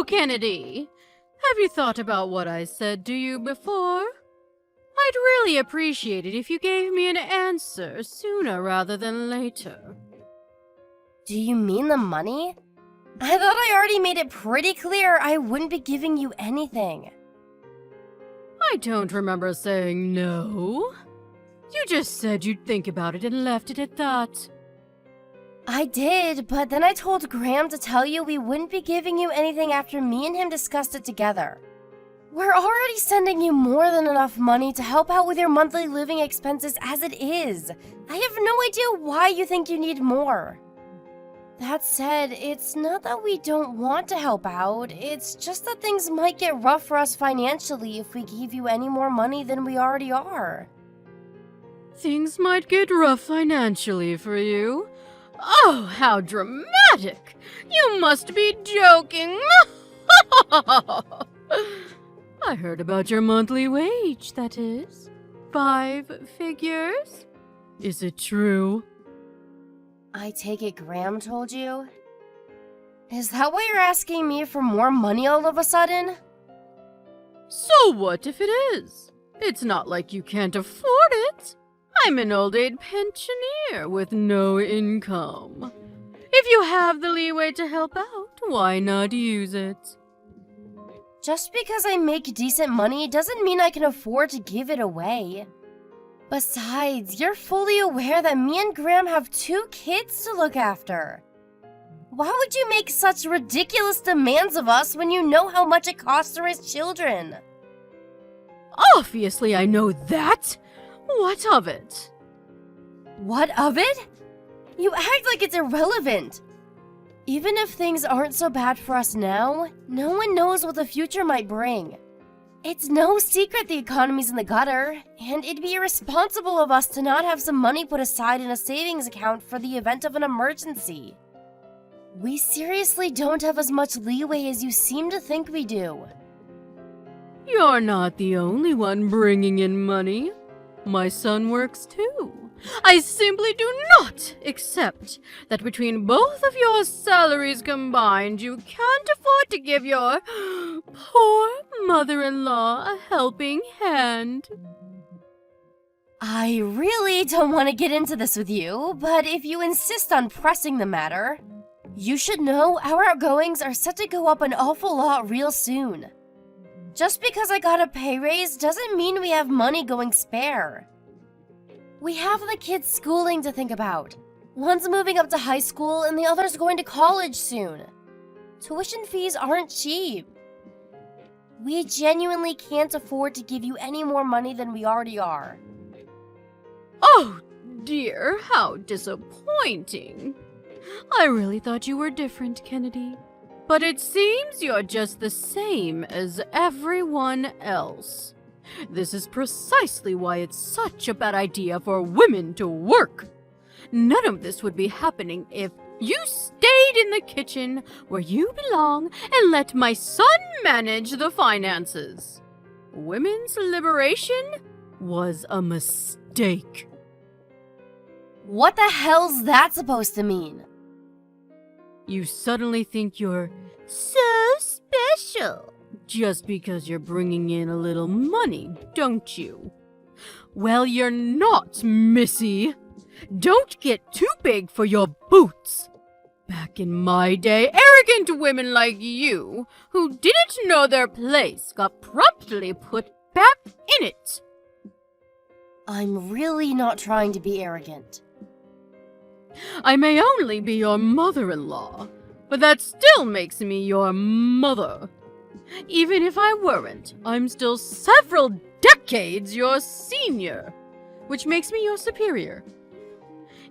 Kennedy! Have you thought about what I said to you before? I'd really appreciate it if you gave me an answer sooner rather than later. Do you mean the money? I thought I already made it pretty clear I wouldn't be giving you anything. I don't remember saying no. You just said you'd think about it and left it at that. I did, but then I told Graham to tell you we wouldn't be giving you anything after me and him discussed it together. We're already sending you more than enough money to help out with your monthly living expenses as it is. I have no idea why you think you need more. That said, it's not that we don't want to help out, it's just that things might get rough for us financially if we gave you any more money than we already are. Things might get rough financially for you? Oh, how dramatic! You must be joking! I heard about your monthly wage, that is. 5 figures? Is it true? I take it Graham told you? Is that why you're asking me for more money all of a sudden? So what if it is? It's not like you can't afford it. I'm an old age pensioner with no income. If you have the leeway to help out, why not use it? Just because I make decent money doesn't mean I can afford to give it away. Besides, you're fully aware that me and Graham have 2 kids to look after. Why would you make such ridiculous demands of us when you know how much it costs to raise children? Obviously, I know that. What of it? What of it? You act like it's irrelevant. Even if things aren't so bad for us now, no one knows what the future might bring. It's no secret the economy's in the gutter, and it'd be irresponsible of us to not have some money put aside in a savings account for the event of an emergency. We seriously don't have as much leeway as you seem to think we do. You're not the only one bringing in money. My son works too. I simply do not accept that between both of your salaries combined, you can't afford to give your poor mother-in-law a helping hand. I really don't want to get into this with you, but if you insist on pressing the matter, you should know our outgoings are set to go up an awful lot real soon. Just because I got a pay raise doesn't mean we have money going spare. We have the kids' schooling to think about. One's moving up to high school and the other's going to college soon. Tuition fees aren't cheap. We genuinely can't afford to give you any more money than we already are. Oh dear, how disappointing. I really thought you were different, Kennedy. But it seems you're just the same as everyone else. This is precisely why it's such a bad idea for women to work. None of this would be happening if you stayed in the kitchen where you belong and let my son manage the finances. Women's liberation was a mistake. What the hell's that supposed to mean? You suddenly think you're so special just because you're bringing in a little money, don't you? Well, you're not, Missy. Don't get too big for your boots. Back in my day, arrogant women like you, who didn't know their place, got promptly put back in it. I'm really not trying to be arrogant. I may only be your mother-in-law, but that still makes me your mother. Even if I weren't, I'm still several decades your senior, which makes me your superior.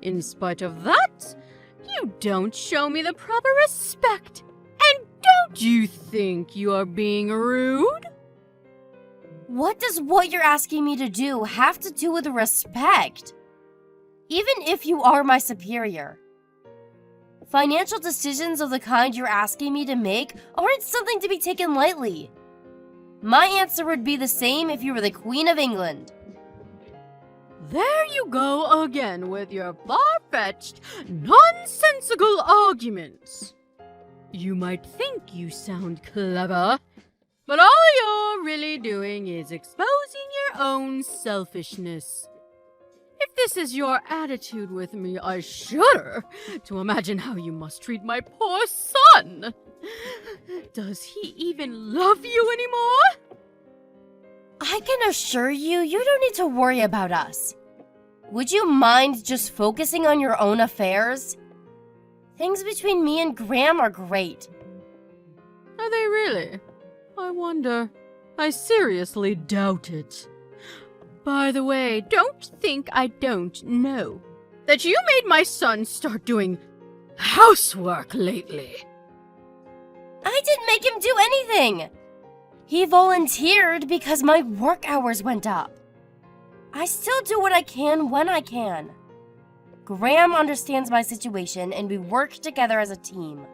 In spite of that, you don't show me the proper respect, and don't you think you are being rude? What does what you're asking me to do have to do with respect? Even if you are my superior. Financial decisions of the kind you're asking me to make aren't something to be taken lightly. My answer would be the same if you were the Queen of England. There you go again with your far-fetched, nonsensical arguments. You might think you sound clever, but all you're really doing is exposing your own selfishness. If this is your attitude with me, I shudder to imagine how you must treat my poor son. Does he even love you anymore? I can assure you, you don't need to worry about us. Would you mind just focusing on your own affairs? Things between me and Graham are great. Are they really? I wonder. I seriously doubt it. By the way, don't think I don't know that you made my son start doing housework lately. I didn't make him do anything. He volunteered because my work hours went up. I still do what I can when I can. Graham understands my situation and we work together as a team.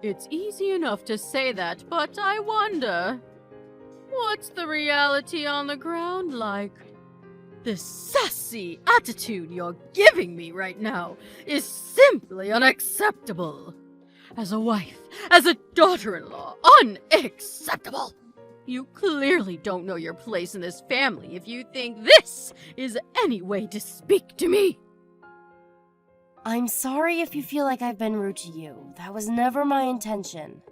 It's easy enough to say that, but I wonder, what's the reality on the ground like? This sassy attitude you're giving me right now is simply unacceptable. As a wife, as a daughter-in-law, unacceptable. You clearly don't know your place in this family if you think this is any way to speak to me. I'm sorry if you feel like I've been rude to you. That was never my intention.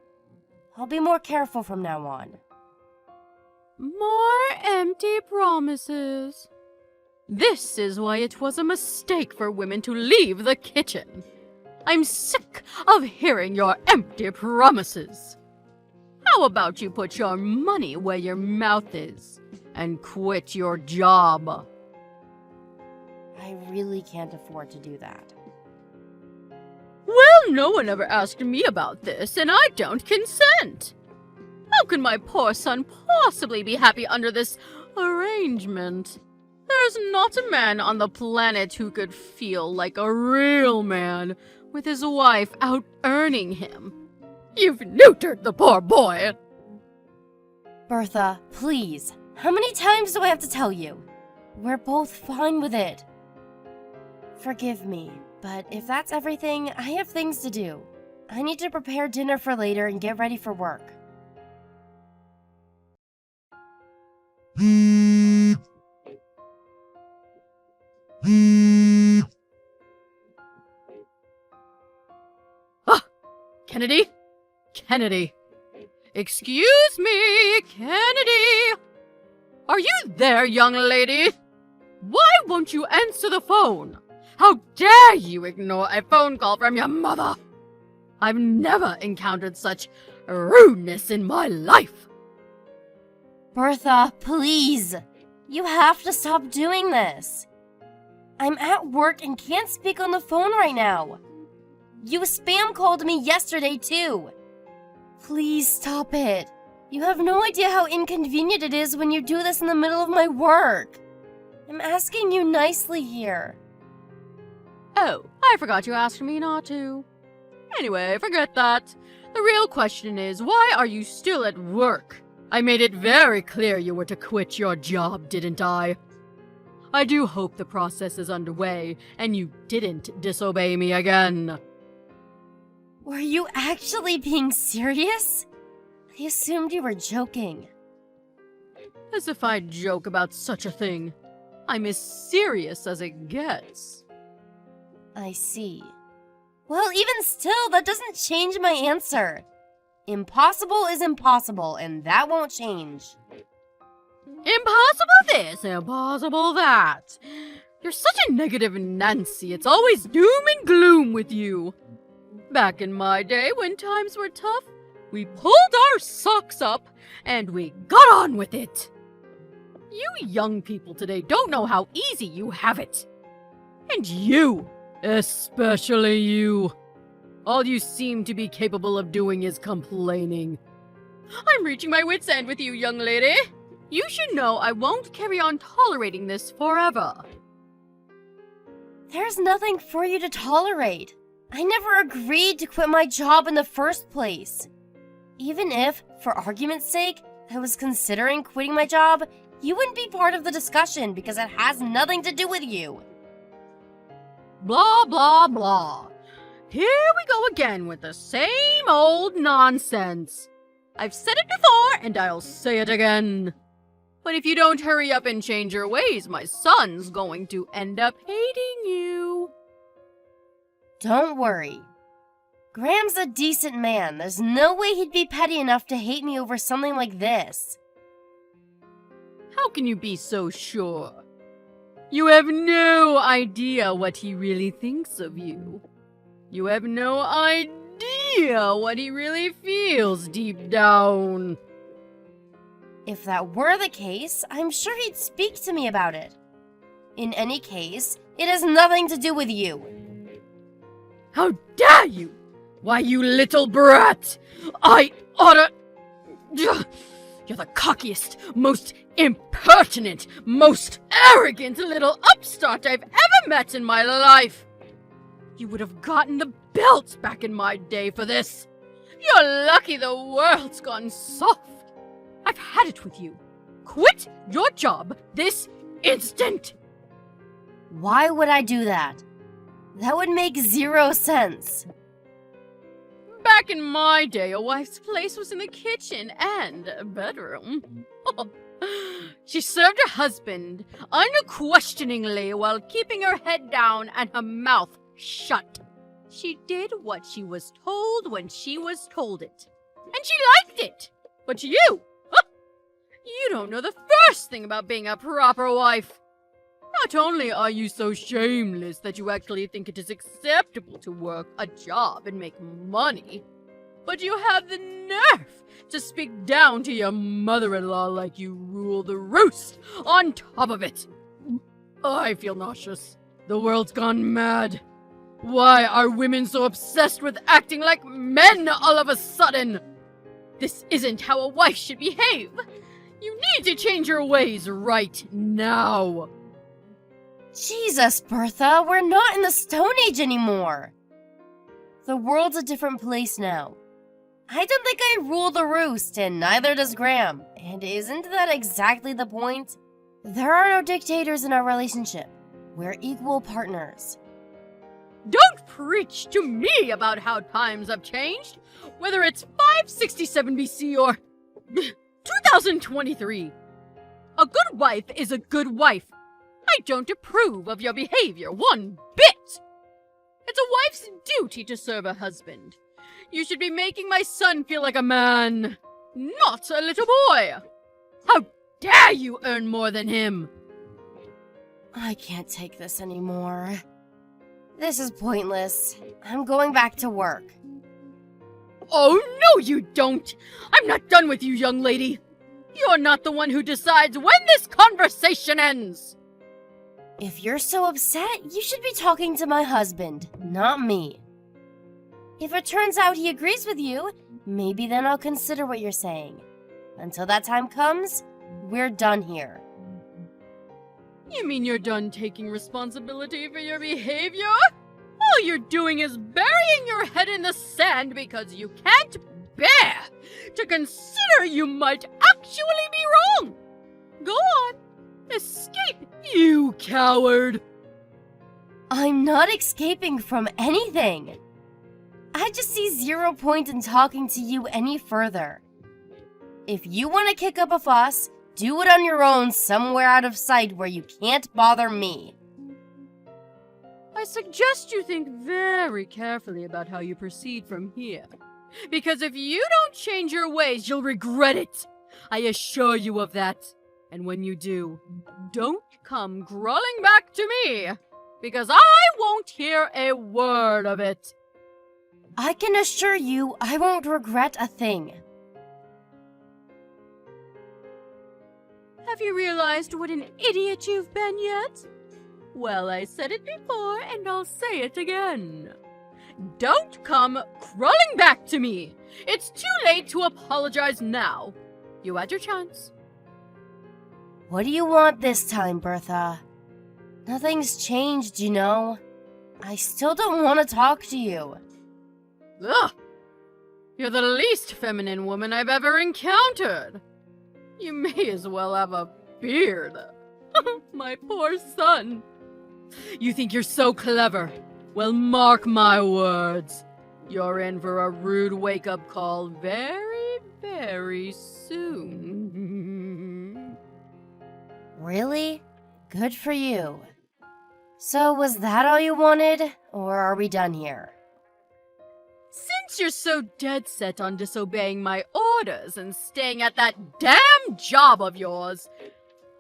I'll be more careful from now on. More empty promises. This is why it was a mistake for women to leave the kitchen. I'm sick of hearing your empty promises. How about you put your money where your mouth is and quit your job? I really can't afford to do that. Well, no one ever asked me about this, and I don't consent. How can my poor son possibly be happy under this arrangement? There's not a man on the planet who could feel like a real man with his wife out earning him. You've neutered the poor boy. Bertha, please. How many times do I have to tell you? We're both fine with it. Forgive me, but if that's everything, I have things to do. I need to prepare dinner for later and get ready for work. Kennedy? Kennedy. Excuse me, Kennedy. Are you there, young lady? Why won't you answer the phone? How dare you ignore a phone call from your mother? I've never encountered such rudeness in my life. Bertha, please. You have to stop doing this. I'm at work and can't speak on the phone right now. You spam called me yesterday, too. Please stop it. You have no idea how inconvenient it is when you do this in the middle of my work. I'm asking you nicely here. Oh, I forgot you asked me not to. Anyway, forget that. The real question is, why are you still at work? I made it very clear you were to quit your job, didn't I? I do hope the process is underway and you didn't disobey me again. Were you actually being serious? I assumed you were joking. As if I'd joke about such a thing. I'm as serious as it gets. I see. Well, even still, that doesn't change my answer. Impossible is impossible, and that won't change. Impossible this, impossible that. You're such a negative Nancy. It's always doom and gloom with you. Back in my day, when times were tough, we pulled our socks up and we got on with it. You young people today don't know how easy you have it. And you, especially you. All you seem to be capable of doing is complaining. I'm reaching my wit's end with you, young lady. You should know I won't carry on tolerating this forever. There's nothing for you to tolerate. I never agreed to quit my job in the first place. Even if, for argument's sake, I was considering quitting my job, you wouldn't be part of the discussion because it has nothing to do with you. Blah, blah, blah. Here we go again with the same old nonsense. I've said it before, and I'll say it again. But if you don't hurry up and change your ways, my son's going to end up hating you. Don't worry. Graham's a decent man. There's no way he'd be petty enough to hate me over something like this. How can you be so sure? You have no idea what he really thinks of you. You have no idea what he really feels deep down. If that were the case, I'm sure he'd speak to me about it. In any case, it has nothing to do with you. How dare you! Why, you little brat! I oughta... You're the cockiest, most impertinent, most arrogant little upstart I've ever met in my life! You would have gotten the belt back in my day for this. You're lucky the world's gone soft. I've had it with you. Quit your job this instant! Why would I do that? That would make 0 sense. Back in my day, a wife's place was in the kitchen and bedroom. She served her husband unquestioningly while keeping her head down and her mouth shut. She did what she was told when she was told it. And she liked it. But you, you don't know the first thing about being a proper wife. Not only are you so shameless that you actually think it is acceptable to work a job and make money, but you have the nerve to speak down to your mother-in-law like you rule the roost on top of it. I feel nauseous. The world's gone mad. Why are women so obsessed with acting like men all of a sudden? This isn't how a wife should behave. You need to change your ways right now. Jesus, Bertha, we're not in the Stone Age anymore. The world's a different place now. I don't think I rule the roost, and neither does Graham. And isn't that exactly the point? There are no dictators in our relationship. We're equal partners. Don't preach to me about how times have changed, whether it's 567 BC or 2023. A good wife is a good wife. I don't approve of your behavior one bit. It's a wife's duty to serve her husband. You should be making my son feel like a man, not a little boy. How dare you earn more than him? I can't take this anymore. This is pointless. I'm going back to work. Oh, no you don't! I'm not done with you, young lady. You're not the one who decides when this conversation ends. If you're so upset, you should be talking to my husband, not me. If it turns out he agrees with you, maybe then I'll consider what you're saying. Until that time comes, we're done here. You mean you're done taking responsibility for your behavior? All you're doing is burying your head in the sand because you can't bear to consider you might actually be wrong. Go on. Escape, you coward! I'm not escaping from anything. I just see 0 point in talking to you any further. If you want to kick up a fuss, do it on your own somewhere out of sight where you can't bother me. I suggest you think very carefully about how you proceed from here. Because if you don't change your ways, you'll regret it. I assure you of that. And when you do, don't come crawling back to me, because I won't hear a word of it. I can assure you I won't regret a thing. Have you realized what an idiot you've been yet? Well, I said it before, and I'll say it again. Don't come crawling back to me. It's too late to apologize now. You had your chance. What do you want this time, Bertha? Nothing's changed, you know. I still don't want to talk to you. Ugh! You're the least feminine woman I've ever encountered. You may as well have a beard. My poor son. You think you're so clever. Well, mark my words. You're in for a rude wake-up call very, very soon. Really? Good for you. So was that all you wanted, or are we done here? Since you're so dead set on disobeying my orders and staying at that damn job of yours,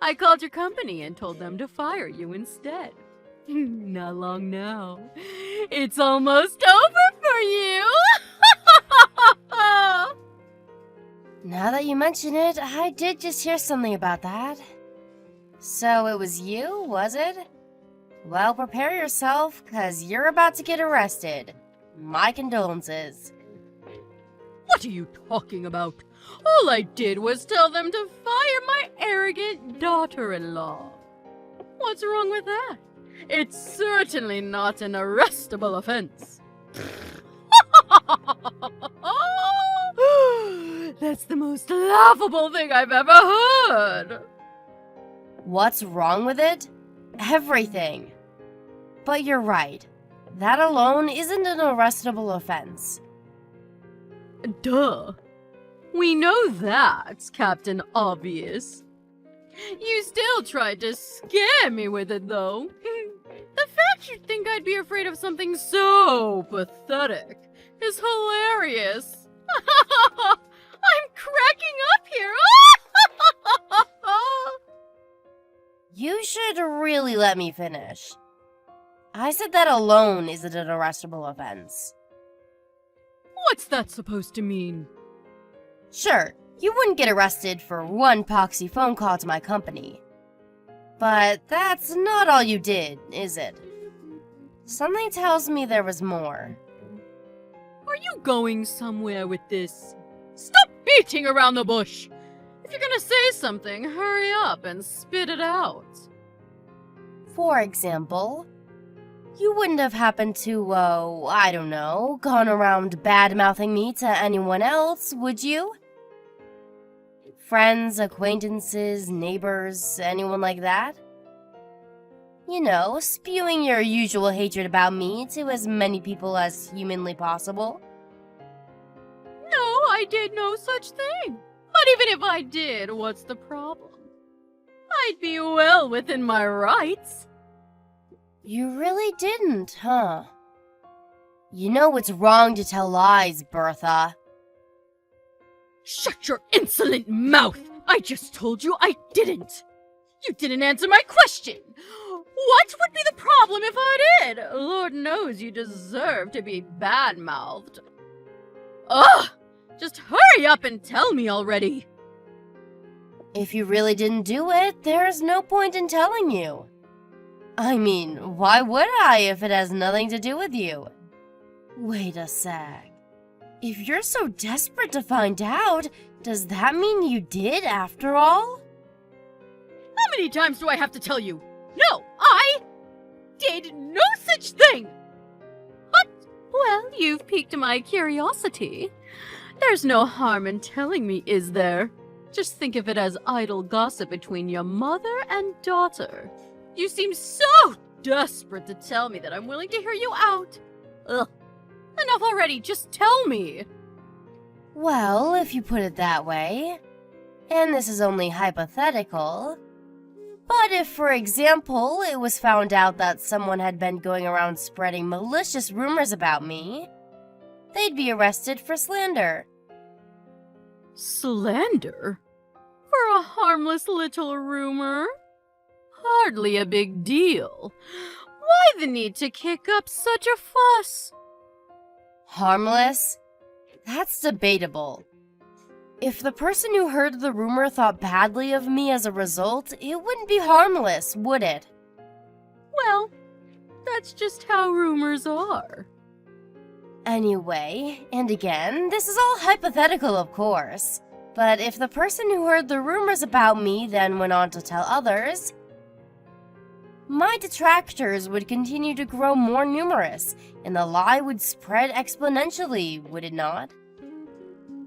I called your company and told them to fire you instead. Not long now. It's almost over for you! Now that you mention it, I did just hear something about that. So it was you, was it? Well, prepare yourself, 'cause you're about to get arrested. My condolences. What are you talking about? All I did was tell them to fire my arrogant daughter-in-law. What's wrong with that? It's certainly not an arrestable offense. That's the most laughable thing I've ever heard. What's wrong with it? Everything. But you're right. That alone isn't an arrestable offense. Duh. We know that, Captain Obvious. You still tried to scare me with it, though. The fact you'd think I'd be afraid of something so pathetic is hilarious. I'm cracking up here. You should really let me finish. I said that alone isn't an arrestable offense. What's that supposed to mean? Sure, you wouldn't get arrested for one poxy phone call to my company. But that's not all you did, is it? Something tells me there was more. Are you going somewhere with this? Stop beating around the bush! If you're gonna say something, hurry up and spit it out. For example, you wouldn't have happened to, I don't know, gone around bad-mouthing me to anyone else, would you? Friends, acquaintances, neighbors, anyone like that? You know, spewing your usual hatred about me to as many people as humanly possible. No, I did no such thing. But even if I did, what's the problem? I'd be well within my rights. You really didn't, huh? You know it's wrong to tell lies, Bertha. Shut your insolent mouth! I just told you I didn't! You didn't answer my question! What would be the problem if I did? Lord knows you deserve to be bad-mouthed. Ugh! Just hurry up and tell me already! If you really didn't do it, there's no point in telling you. I mean, why would I if it has nothing to do with you? Wait a sec. If you're so desperate to find out, does that mean you did after all? How many times do I have to tell you? No, I did no such thing! But, well, you've piqued my curiosity. There's no harm in telling me, is there? Just think of it as idle gossip between your mother and daughter. You seem so desperate to tell me that I'm willing to hear you out. Ugh. Enough already, just tell me. Well, if you put it that way, and this is only hypothetical, but if, for example, it was found out that someone had been going around spreading malicious rumors about me, they'd be arrested for slander. Slander? For a harmless little rumor? Hardly a big deal. Why the need to kick up such a fuss? Harmless? That's debatable. If the person who heard the rumor thought badly of me as a result, it wouldn't be harmless, would it? Well, that's just how rumors are. Anyway, and again, this is all hypothetical, of course, but if the person who heard the rumors about me then went on to tell others, my detractors would continue to grow more numerous, and the lie would spread exponentially, would it not?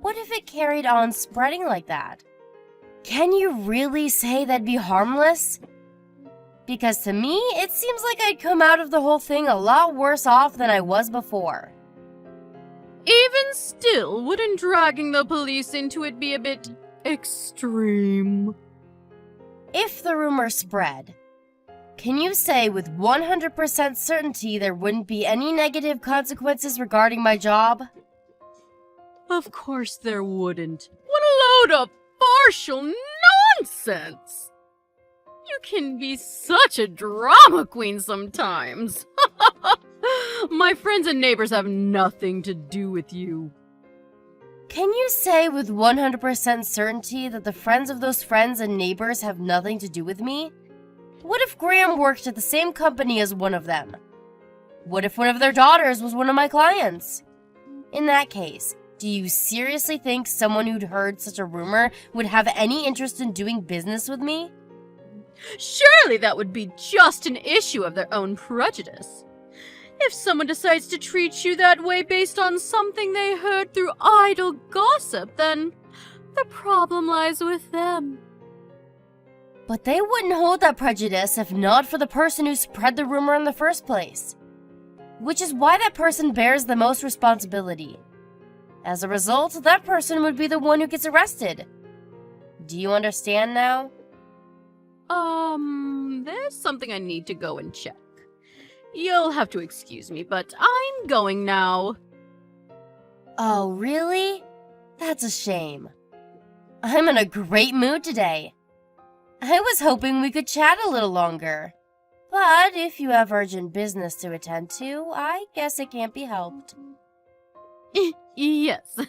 What if it carried on spreading like that? Can you really say that'd be harmless? Because to me, it seems like I'd come out of the whole thing a lot worse off than I was before. Even still, wouldn't dragging the police into it be a bit extreme? If the rumor spread, can you say with 100% certainty there wouldn't be any negative consequences regarding my job? Of course there wouldn't. What a load of partial nonsense! You can be such a drama queen sometimes. My friends and neighbors have nothing to do with you. Can you say with 100% certainty that the friends of those friends and neighbors have nothing to do with me? What if Graham worked at the same company as one of them? What if one of their daughters was one of my clients? In that case, do you seriously think someone who'd heard such a rumor would have any interest in doing business with me? Surely that would be just an issue of their own prejudice. If someone decides to treat you that way based on something they heard through idle gossip, then the problem lies with them. But they wouldn't hold that prejudice if not for the person who spread the rumor in the first place. Which is why that person bears the most responsibility. As a result, that person would be the one who gets arrested. Do you understand now? There's something I need to go and check. You'll have to excuse me, but I'm going now. Oh, really? That's a shame. I'm in a great mood today. I was hoping we could chat a little longer. But if you have urgent business to attend to, I guess it can't be helped. Yes,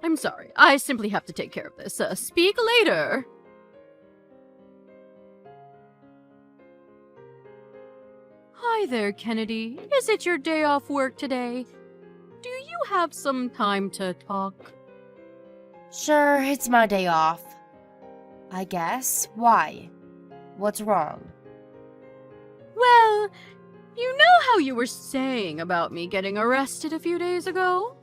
I'm sorry. I simply have to take care of this. Speak later. Hi there, Kennedy. Is it your day off work today? Do you have some time to talk? Sure, it's my day off. I guess. Why? What's wrong? Well, you know how you were saying about me getting arrested a few days ago?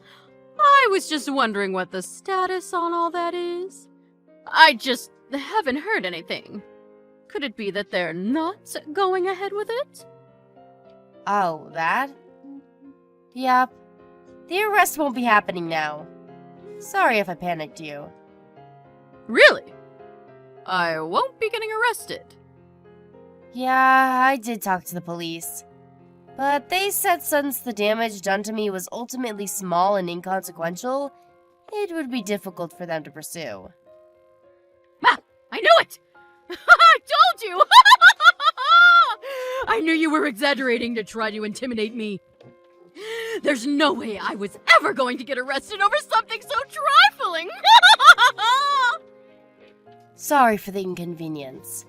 I was just wondering what the status on all that is. I just haven't heard anything. Could it be that they're not going ahead with it? Oh, that? Yep. The arrest won't be happening now. Sorry if I panicked you. Really? I won't be getting arrested. Yeah, I did talk to the police. But they said since the damage done to me was ultimately small and inconsequential, it would be difficult for them to pursue. Ah, I knew it! I told you! I knew you were exaggerating to try to intimidate me. There's no way I was ever going to get arrested over something so trifling! Sorry for the inconvenience.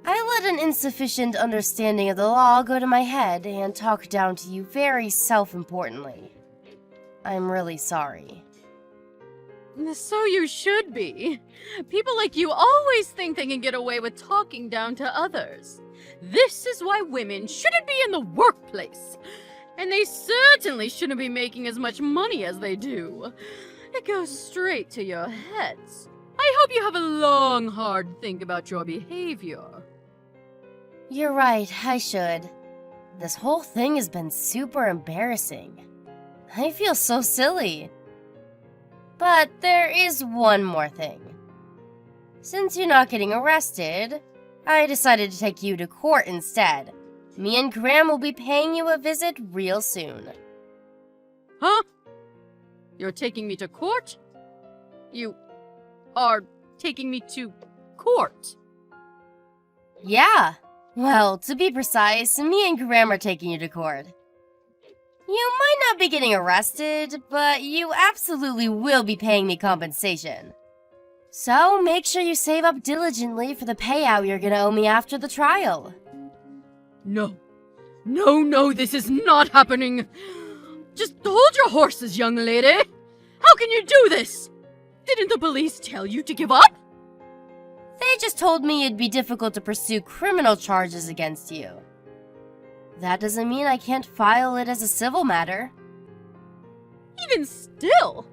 I let an insufficient understanding of the law go to my head and talk down to you very self-importantly. I'm really sorry. So you should be. People like you always think they can get away with talking down to others. This is why women shouldn't be in the workplace. And they certainly shouldn't be making as much money as they do. It goes straight to your heads. I hope you have a long, hard think about your behavior. You're right, I should. This whole thing has been super embarrassing. I feel so silly. But there is one more thing. Since you're not getting arrested, I decided to take you to court instead. Me and Graham will be paying you a visit real soon. Huh? You're taking me to court? You are taking me to court? Yeah. Well, to be precise, me and Graham are taking you to court. You might not be getting arrested, but you absolutely will be paying me compensation. So make sure you save up diligently for the payout you're gonna owe me after the trial. No. No, this is not happening. Just hold your horses, young lady. How can you do this? Didn't the police tell you to give up? They just told me it'd be difficult to pursue criminal charges against you. That doesn't mean I can't file it as a civil matter. Even still,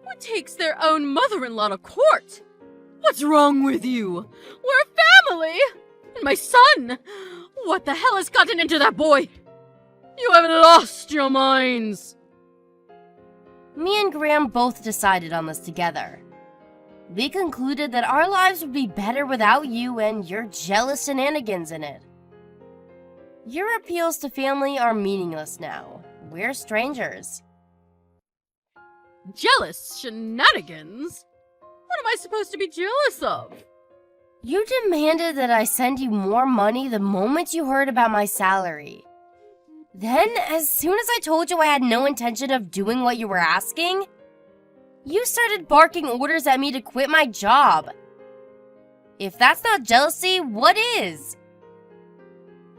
who takes their own mother-in-law to court? What's wrong with you? We're family! And my son! What the hell has gotten into that boy? You have lost your minds! Me and Graham both decided on this together. We concluded that our lives would be better without you and your jealous shenanigans in it. Your appeals to family are meaningless now. We're strangers. Jealous shenanigans? What am I supposed to be jealous of? You demanded that I send you more money the moment you heard about my salary. Then, as soon as I told you I had no intention of doing what you were asking, you started barking orders at me to quit my job. If that's not jealousy, what is?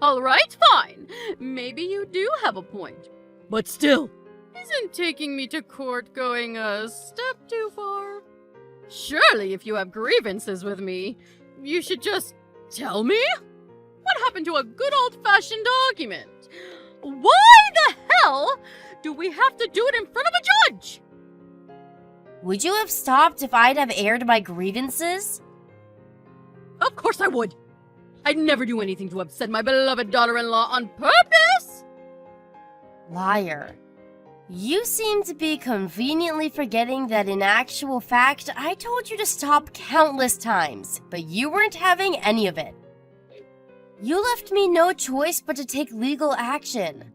Alright, fine. Maybe you do have a point. But still, isn't taking me to court going a step too far? Surely if you have grievances with me, you should just tell me? What happened to a good old-fashioned argument? Why the hell do we have to do it in front of a judge? Would you have stopped if I'd have aired my grievances? Of course I would. I'd never do anything to upset my beloved daughter-in-law on purpose. Liar. You seem to be conveniently forgetting that in actual fact, I told you to stop countless times, but you weren't having any of it. You left me no choice but to take legal action.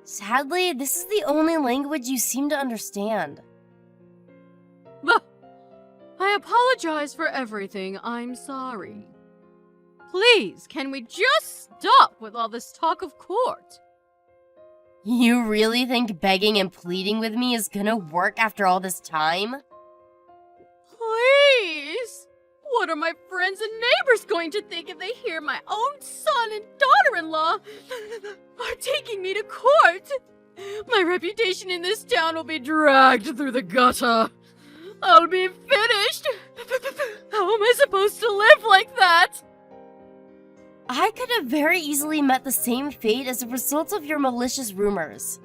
Sadly, this is the only language you seem to understand. I apologize for everything. I'm sorry. Please, can we just stop with all this talk of court? You really think begging and pleading with me is gonna work after all this time? Please! What are my friends and neighbors going to think if they hear my own son and daughter-in-law are taking me to court? My reputation in this town will be dragged through the gutter. I'll be finished. How am I supposed to live like that? I could have very easily met the same fate as a result of your malicious rumors.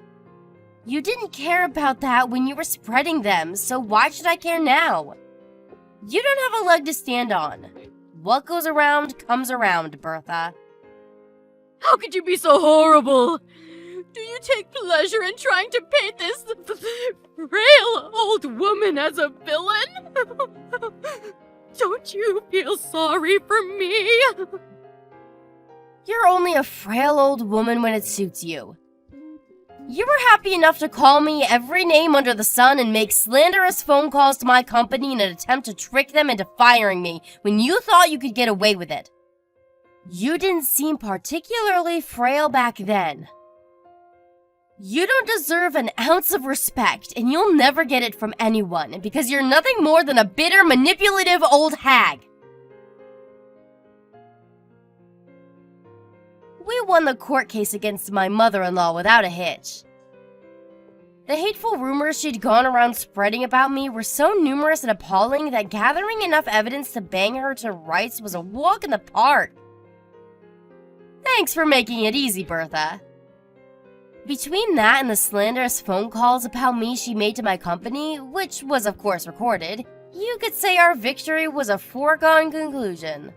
You didn't care about that when you were spreading them, so why should I care now? You don't have a leg to stand on. What goes around comes around, Bertha. How could you be so horrible? Do you take pleasure in trying to paint this frail old woman as a villain? Don't you feel sorry for me? You're only a frail old woman when it suits you. You were happy enough to call me every name under the sun and make slanderous phone calls to my company in an attempt to trick them into firing me when you thought you could get away with it. You didn't seem particularly frail back then. You don't deserve an ounce of respect, and you'll never get it from anyone because you're nothing more than a bitter, manipulative old hag. We won the court case against my mother-in-law without a hitch. The hateful rumors she'd gone around spreading about me were so numerous and appalling that gathering enough evidence to bang her to rights was a walk in the park. Thanks for making it easy, Bertha. Between that and the slanderous phone calls about me she made to my company, which was of course recorded, you could say our victory was a foregone conclusion.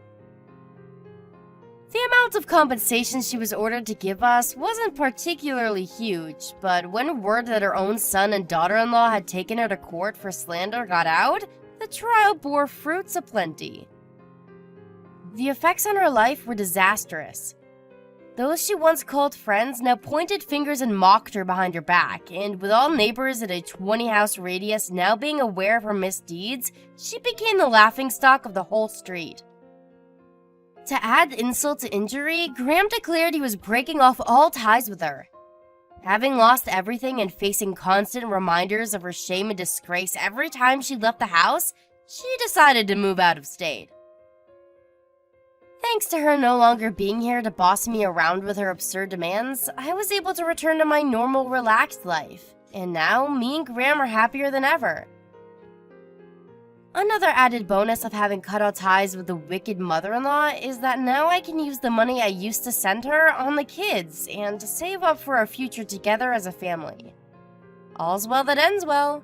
The amount of compensation she was ordered to give us wasn't particularly huge, but when word that her own son and daughter-in-law had taken her to court for slander got out, the trial bore fruits aplenty. The effects on her life were disastrous. Those she once called friends now pointed fingers and mocked her behind her back, and with all neighbors at a 20-house radius now being aware of her misdeeds, she became the laughingstock of the whole street. To add insult to injury, Graham declared he was breaking off all ties with her. Having lost everything and facing constant reminders of her shame and disgrace every time she left the house, she decided to move out of state. Thanks to her no longer being here to boss me around with her absurd demands, I was able to return to my normal, relaxed life. And now, me and Graham are happier than ever. Another added bonus of having cut all ties with the wicked mother-in-law is that now I can use the money I used to send her on the kids and to save up for our future together as a family. All's well that ends well.